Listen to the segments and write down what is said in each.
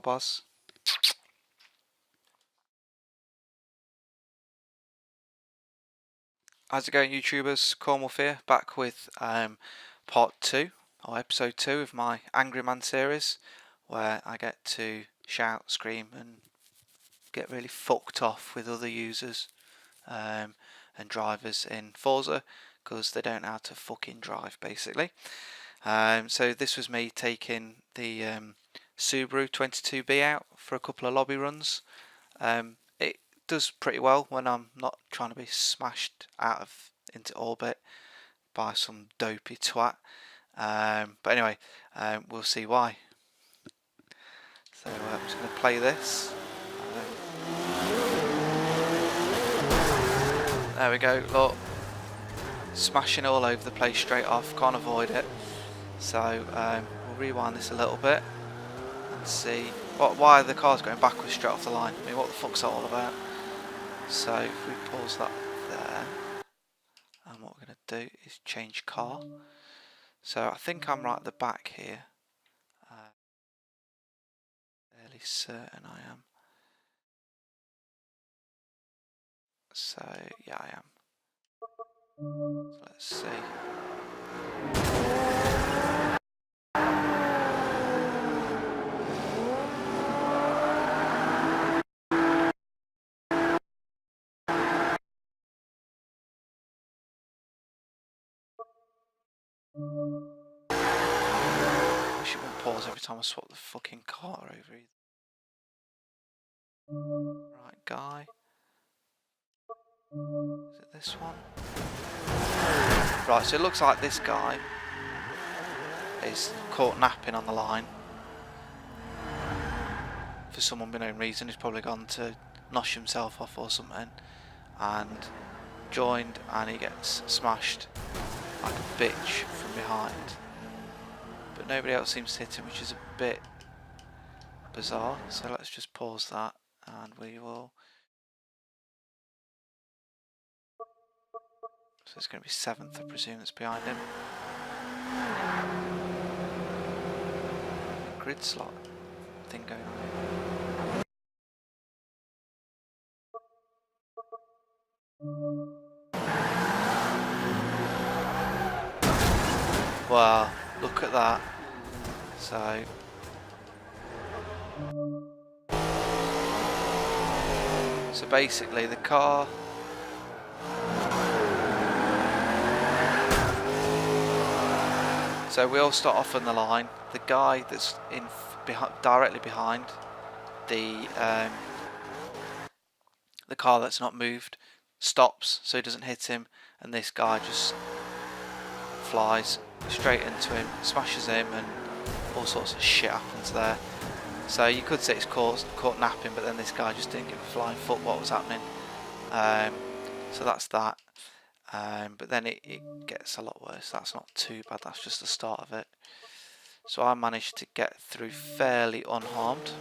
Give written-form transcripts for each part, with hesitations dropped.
boss. How's it going, YouTubers? Cornwall here, back with part 2 or episode 2 of my Angry Man series, where I get to shout, scream and get really fucked off with other users and drivers in Forza because they don't know how to fucking drive, basically. So this was me taking the Subaru 22B out for a couple of lobby runs. It does pretty well when I'm not trying to be smashed out of into orbit by some dopey twat. But anyway, we'll see why. So I'm just going to play this. There we go, look. Smashing all over the place straight off, can't avoid it. So we'll rewind this a little bit and see why the car's going backwards straight off the line. I mean, what the fuck's that all about? So if we pause that there, and what we're going to do is change car. So I think I'm right at the back here. Fairly certain I am. So yeah, I am. So let's see. I wish it wouldn't pause every time I swap the fucking car over either. Right guy. Is it this one? Right, so it looks like this guy is caught napping on the line. For some unknown reason, he's probably gone to nosh himself off or something and joined, and he gets smashed like a bitch from behind. But nobody else seems to hit him, which is a bit bizarre. So let's just pause that and we will. So it's going to be 7th, I presume, that's behind him. Grid slot thing going on here. Wow, look at that. So basically the car so we all start off on the line. The guy that's directly behind the car that's not moved stops so he doesn't hit him, and this guy just flies straight into him, smashes him, and all sorts of shit happens there. So you could say it's caught napping, but then this guy just didn't give a flying fuck what was happening. So that's that. But then it gets a lot worse. That's not too bad, that's just the start of it. So I managed to get through fairly unharmed.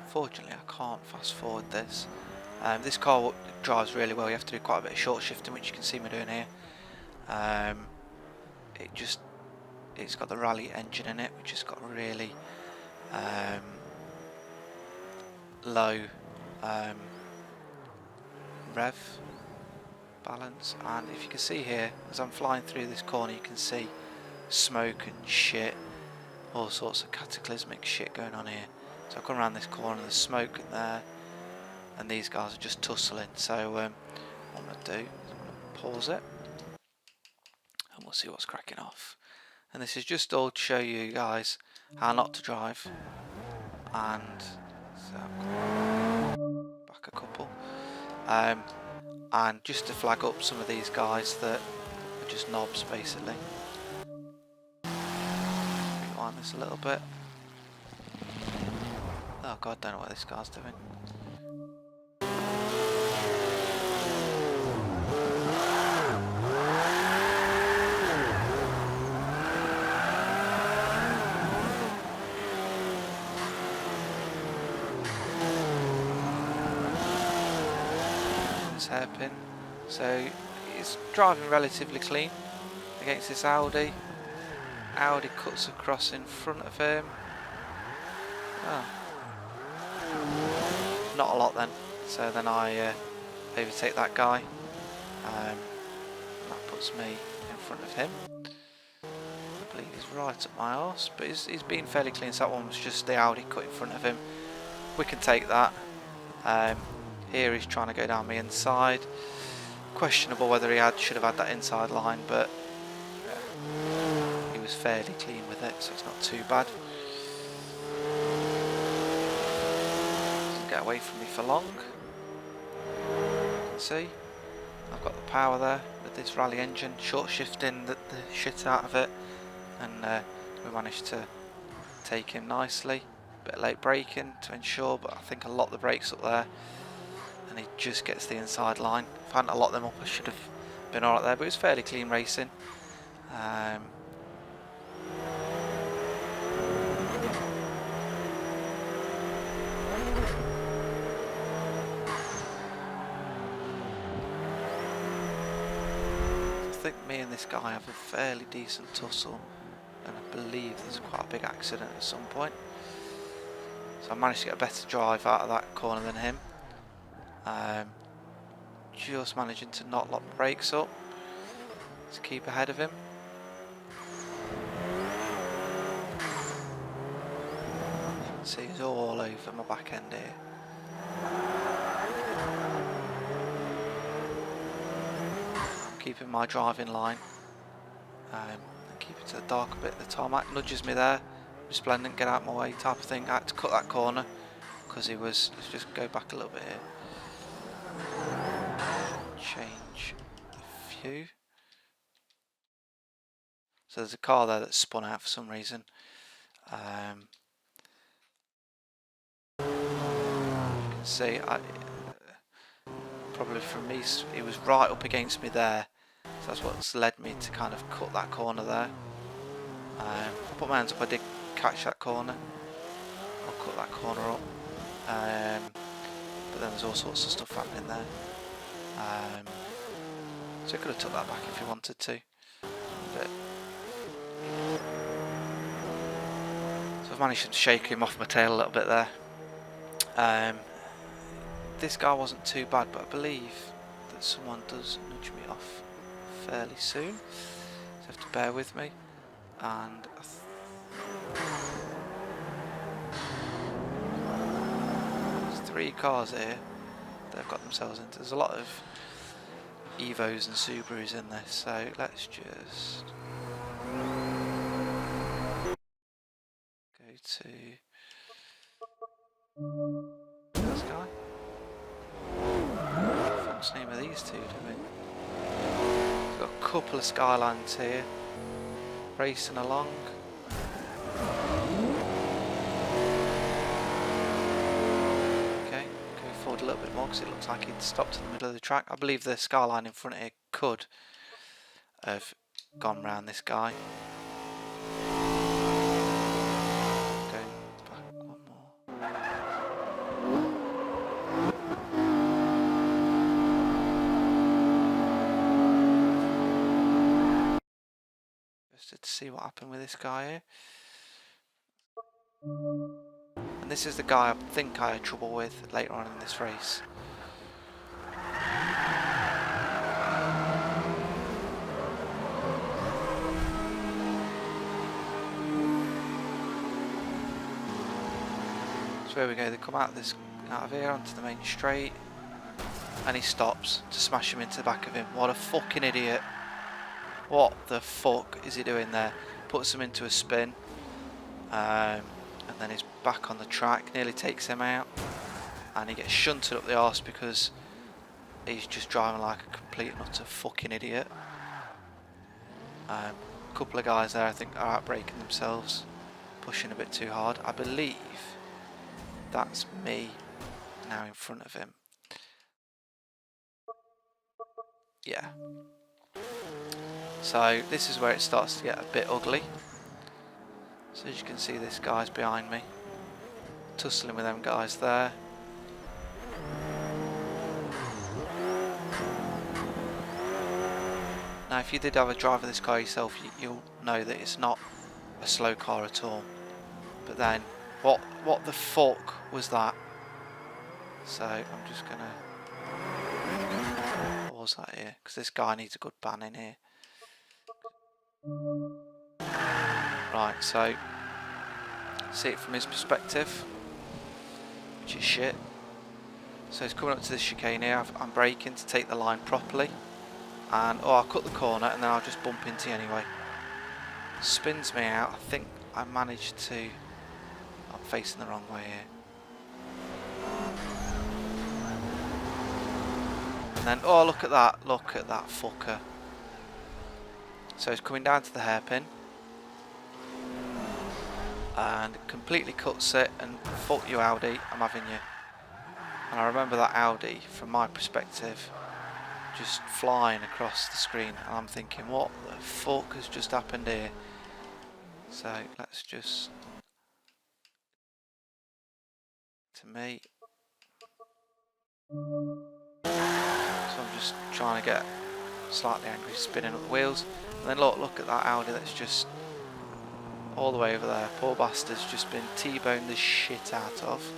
Unfortunately, I can't fast forward this. This car drives really well. You have to do quite a bit of short shifting, which you can see me doing here. It's got the rally engine in it, which has got really low rev balance. And if you can see here, as I'm flying through this corner, you can see smoke and shit, all sorts of cataclysmic shit going on here. So I come around this corner, there's smoke in there, and these guys are just tussling. So what I'm going to do is I'm going to pause it, and we'll see what's cracking off. And this is just all to show you guys how not to drive. And so back a couple, and just to flag up some of these guys that are just knobs basically. on this a little bit. Oh god, don't know what this car's doing. This hairpin. So it's driving relatively clean against this Audi. Audi cuts across in front of him. Oh. Not a lot then. So then I overtake that guy. That puts me in front of him. I believe he's right up my arse, but he's been fairly clean, so that one was just the Audi cut in front of him. We can take that. Here he's trying to go down the inside. Questionable whether he should have had that inside line, but he was fairly clean with it, so it's not too bad. Doesn't get away from me for long. You can see I've got the power there with this rally engine, short shifting the shit out of it, and we managed to take him nicely. Bit late braking to ensure, but I think I locked the brakes up there, and he just gets the inside line. If I hadn't locked them up, I should have been alright there, but it was fairly clean racing. I think me and this guy have a fairly decent tussle, and I believe there's quite a big accident at some point. So I managed to get a better drive out of that corner than him. Just managing to not lock the brakes up to keep ahead of him. See, he's all over my back end here. Keeping my driving line. And keep it to the darker bit. The tarmac nudges me there. Resplendent, get out my way type of thing. I had to cut that corner because he was. Let's just go back a little bit here. Change the view. So there's a car there that's spun out for some reason. You can see, probably from me, he was right up against me there. So that's what's led me to kind of cut that corner there. I put my hands up, I did catch that corner. I'll cut that corner up. But then there's all sorts of stuff happening there. So I could have took that back if you wanted to. But so I've managed to shake him off my tail a little bit there. This guy wasn't too bad, but I believe that someone does nudge me off fairly soon. So you have to bear with me. And there's 3 cars here that have got themselves into. There's a lot of Evos and Subarus in this, so let's just go to this guy. What the fuck's the name of these two, do we? We've got a couple of Skylines here racing along. Okay, go forward a little bit more because it looks like he'd stopped in the middle of the track. I believe the Skyline in front of here could have gone round this guy. Go back one more. Just to see what happened with this guy here. And this is the guy I think I had trouble with later on in this race. So here we go, they come out of here onto the main straight, and he stops to smash him into the back of him. What a fucking idiot. What the fuck is he doing there? Puts him into a spin, and then he's back on the track, nearly takes him out, and he gets shunted up the arse because he's just driving like a complete and utter fucking idiot. A couple of guys there I think are out braking themselves. pushing a bit too hard. I believe that's me now in front of him. Yeah. So this is where it starts to get a bit ugly. So as you can see, this guy's behind me, tussling with them guys there. Now if you did have a drive of this car yourself, you'll know that it's not a slow car at all. But then, what the fuck was that? So I'm just gonna pause that here, because this guy needs a good ban in here. Right, so see it from his perspective, which is shit. So he's coming up to this chicane here. I'm braking to take the line properly, and I'll cut the corner and then I'll just bump into you anyway. Spins me out. I think I managed to. I'm facing the wrong way here. And then, oh, look at that fucker. So he's coming down to the hairpin and completely cuts it, and fuck you Audi, I'm having you. And I remember that Audi, from my perspective, just flying across the screen, and I'm thinking, what the fuck has just happened here? So let's just, to me, so I'm just trying to get slightly angry, spinning up the wheels, and then look at that Audi that's just all the way over there. Poor bastard's just been T-boned the shit out of.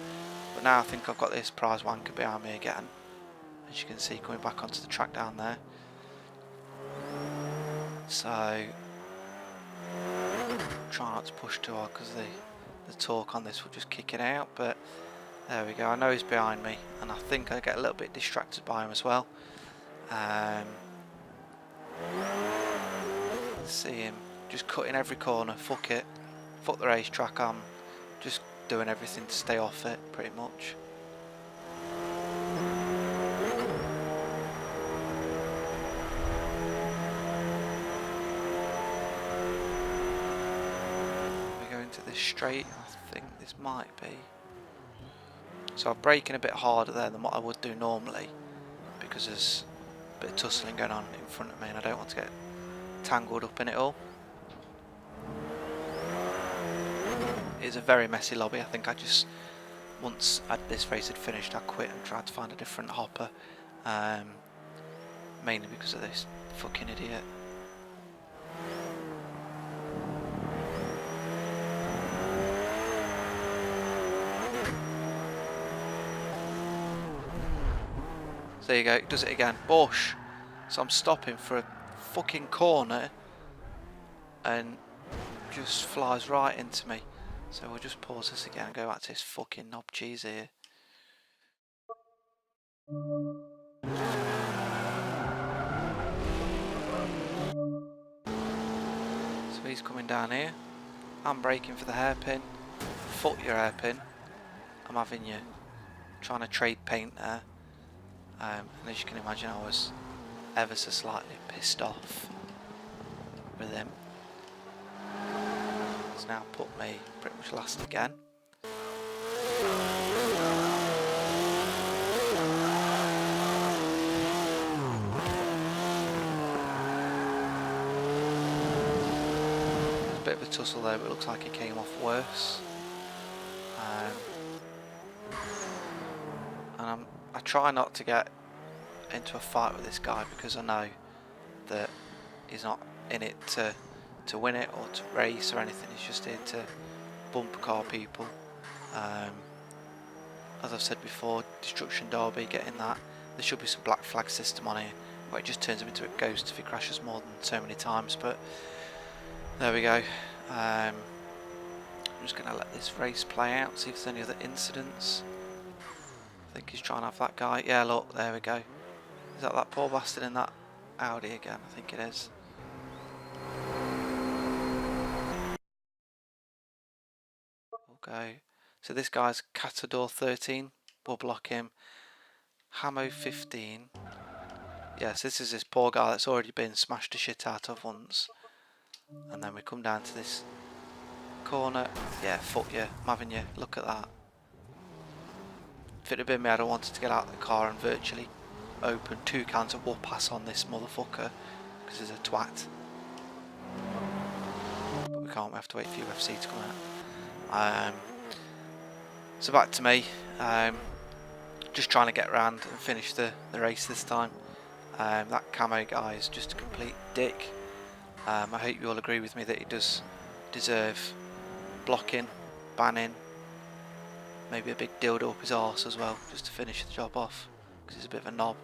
But now I think I've got this prize wanker behind me again, as you can see, coming back onto the track down there. So try not to push too hard, because the torque on this will just kick it out. But there we go. I know he's behind me, and I think I get a little bit distracted by him as well. See him just cutting every corner. Fuck it, fuck the racetrack. I'm just doing everything to stay off it, pretty much. We go into this straight. I think this might be. So I'm braking a bit harder there than what I would do normally, because there's a bit of tussling going on in front of me, and I don't want to get tangled up in it all. It's a very messy lobby. I think I just, once this race had finished, I quit and tried to find a different hopper, mainly because of this fucking idiot. So there you go, it does it again. Bosh! So I'm stopping for a fucking corner and just flies right into me. So we'll just pause this again and go back to this fucking knob cheese here. So he's coming down here. I'm braking for the hairpin. Fuck your hairpin. I'm having you. Trying to trade paint there. And as you can imagine, I was ever so slightly pissed off with him. It's now put me pretty much last again. There's a bit of a tussle there, but it looks like it came off worse. And I try not to get into a fight with this guy, because I know that he's not in it to win it or to race or anything. He's just here to bumper car people. As I've said before, Destruction Derby, getting that. There should be some black flag system on here where it just turns him into a ghost if he crashes more than so many times, but there we go. I'm just going to let this race play out, see if there's any other incidents. I think he's trying to have that guy. Yeah, look, there we go. Is that poor bastard in that Audi again? I think it is. We'll go. So this guy's Catador 13. We'll block him. Hamo 15. Yes, this is this poor guy that's already been smashed the shit out of once. And then we come down to this corner. Yeah, fuck you, I'm having you. Look at that. If it had been me, I'd have wanted to get out of the car and virtually open 2 cans of whoop ass on this motherfucker, because he's a twat. But we can't, we have to wait for UFC to come out. So back to me, just trying to get around and finish the race this time. That camo guy is just a complete dick. I hope you all agree with me that he does deserve blocking, banning, maybe a big dildo up his arse as well, just to finish the job off, because he's a bit of a knob.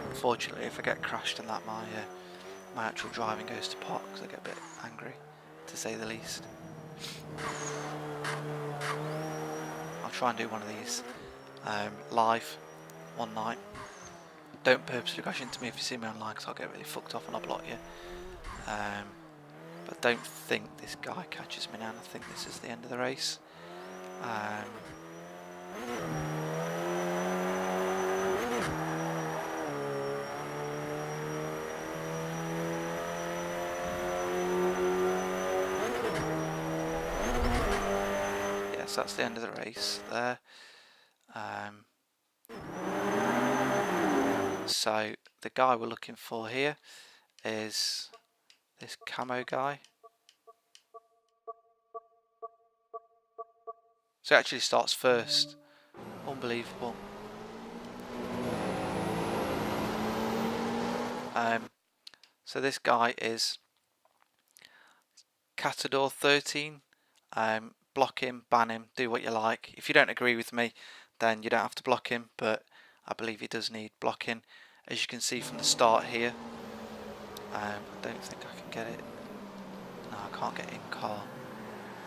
Unfortunately, if I get crashed in that, my actual driving goes to pot, because I get a bit angry, to say the least. I'll try and do one of these live one night. Don't purposely crash into me if you see me online, because I'll get really fucked off and I'll block you. But don't think this guy catches me now. I think this is the end of the race. Yes, that's the end of the race there. So the guy we're looking for here is this camo guy. So it actually starts first. Unbelievable. So this guy is Catador 13. Block him, ban him, do what you like. If you don't agree with me, then you don't have to block him, but I believe he does need blocking. As you can see from the start here, I don't think I can get it. No, I can't get in car.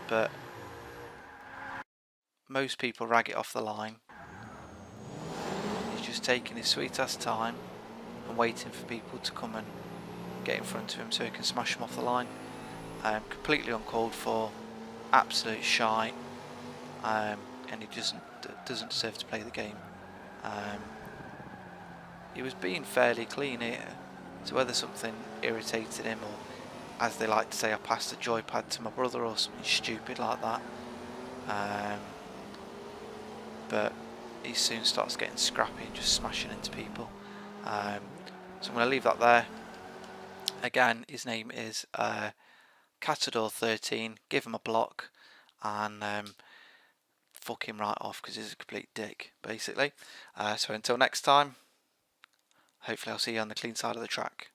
But most people rag it off the line. He's just taking his sweet ass time and waiting for people to come and get in front of him so he can smash them off the line. Completely uncalled for, absolute shite, and he doesn't deserve to play the game. He was being fairly clean here, so whether something irritated him, or as they like to say, I passed the joypad to my brother or something stupid like that, but he soon starts getting scrappy and just smashing into people. So I'm going to leave that there. Again, his name is Catador 13. Give him a block and fuck him right off, because he's a complete dick, basically. So until next time, hopefully I'll see you on the clean side of the track.